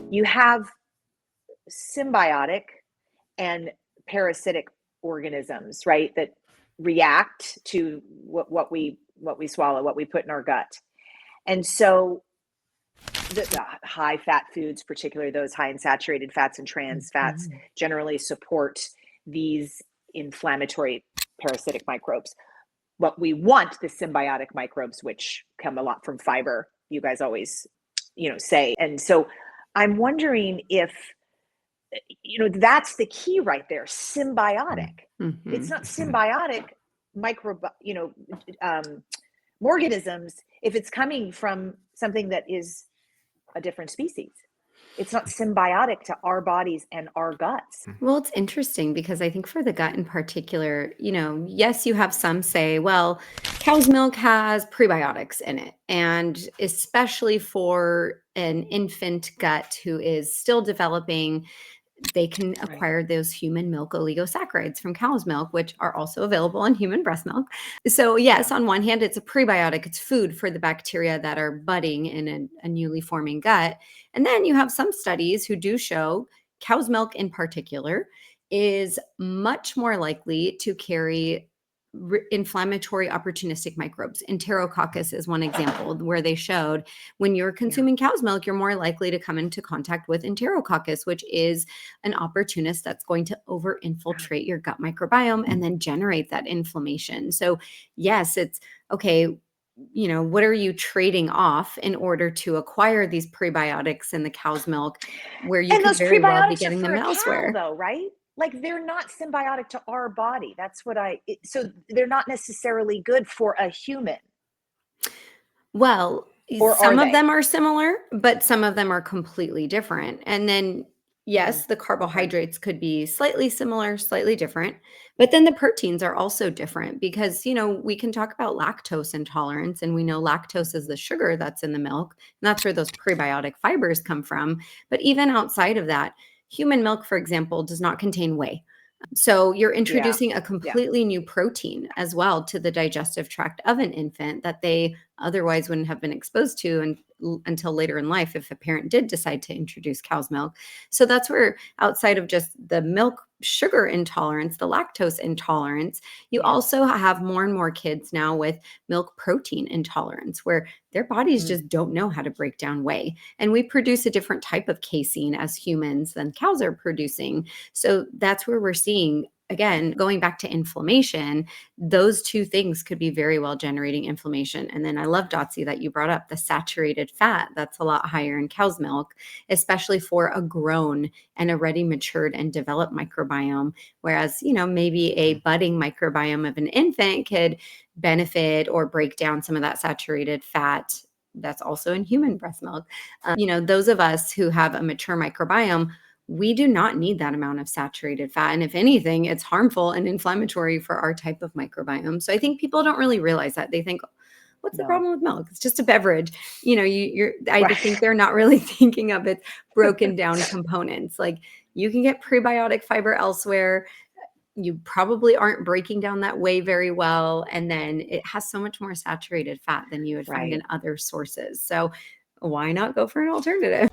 you have symbiotic and parasitic organisms, right? That react to what we swallow, what we put in our gut. And so the high fat foods, particularly those high in saturated fats and trans fats, Mhm. generally support these inflammatory parasitic microbes. What we want, the symbiotic microbes, which come a lot from fiber, you guys always, say. And so I'm wondering if, that's the key right there, symbiotic. It's Mhm. not symbiotic micro, um, organisms if it's coming from something that is a different species. It's not symbiotic to our bodies and our guts. Well, it's interesting because I think for the gut in particular, yes, you have some say, well, cow's milk has prebiotics in it. And especially for an infant gut who is still developing, they can Right. acquire those human milk oligosaccharides from cow's milk, which are also available in human breast milk. So, yes, Yeah. on one hand, it's a prebiotic, it's food for the bacteria that are budding in a newly forming gut. And then you have some studies who do show cow's milk in particular is much more likely to carry inflammatory opportunistic microbes. Enterococcus is one example where they showed when you're Yeah. consuming cow's milk, you're more likely to come into contact with enterococcus, which is an opportunist that's going to over infiltrate your gut microbiome and then generate that inflammation. So, yes, it's okay. What are you trading off in order to acquire these prebiotics in the cow's milk where you And could those very well be prebiotics are getting for them a cow, elsewhere? though, right? Like they're not symbiotic to our body. So they're not necessarily good for a human, Well, or are some of they? them are similar, but some of them are completely different. And then, Mm, yes, the okay. carbohydrates could be slightly similar, slightly different. But then the proteins are also different because, we can talk about lactose intolerance, and we know lactose is the sugar that's in the milk. And that's where those prebiotic fibers come from. But even outside of that, human milk, for example, does not contain whey. So you're Yeah. introducing a Yeah. completely new protein as well to the digestive tract of an infant that they otherwise wouldn't have been exposed to until later in life if a parent did decide to introduce cow's milk. So that's where, outside of just the milk sugar intolerance, the lactose intolerance, you Yeah. also have more and more kids now with milk protein intolerance where their bodies Mm. just don't know how to break down whey. And we produce a different type of casein as humans than cows are producing. So that's where we're seeing, again, going back to inflammation, those two things could be very well generating inflammation. And then I love, Dotsie, that you brought up the saturated fat that's a lot higher in cow's milk, especially for a grown and already matured and developed microbiome. Whereas, maybe a budding microbiome of an infant could benefit or break down some of that saturated fat that's also in human breast milk. Those of us who have a mature microbiome, we do not need that amount of saturated fat. And if anything, it's harmful and inflammatory for our type of microbiome. So I think people don't really realize that. They think, what's the No. problem with milk? It's just a beverage. I think Right. they're not really thinking of its broken down components. Like you can get prebiotic fiber elsewhere. You probably aren't breaking down that whey very well. And then it has so much more saturated fat than you would find in Right. other sources. So why not go for an alternative?